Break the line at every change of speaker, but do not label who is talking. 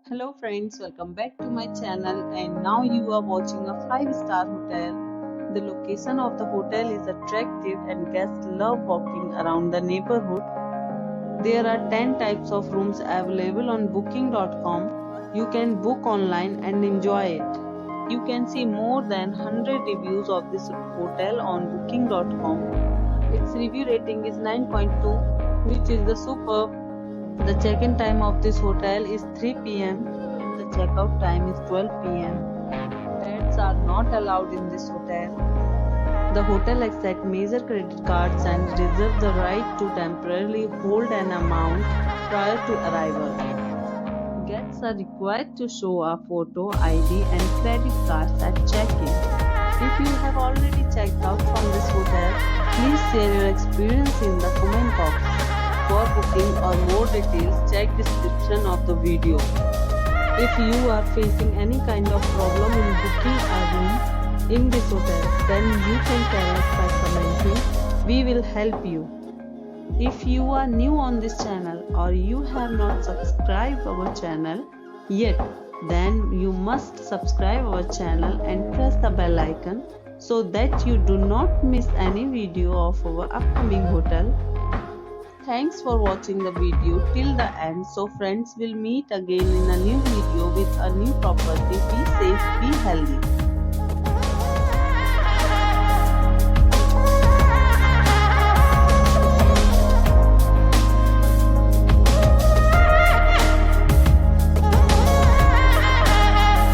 Hello friends, welcome back to my channel and now you are watching a 5-star hotel. The location of the hotel is attractive and guests love walking around the neighborhood. There are 10 types of rooms available on booking.com. You can book online and enjoy it. You can see more than 100 reviews of this hotel on booking.com. Its review rating is 9.2, which is the superb. The check-in time of this hotel is 3 p.m. and the checkout time is 12 p.m. Pets are not allowed in this hotel. The hotel accepts major credit cards and reserves the right to temporarily hold an amount prior to arrival. Guests are required to show a photo ID and credit cards at check-in. If you have already checked out from this hotel, please share your experience in the comment box. For booking or more details, check description of the video. If you are facing any kind of problem in booking a room in this hotel, then you can tell us by commenting. We will help you. If you are new on this channel or you have not subscribed our channel yet, then you must subscribe our channel and press the bell icon so that you do not miss any video of our upcoming hotel. Thanks for watching the video till the end. So friends, will meet again in a new video with a new property. Be safe, be healthy.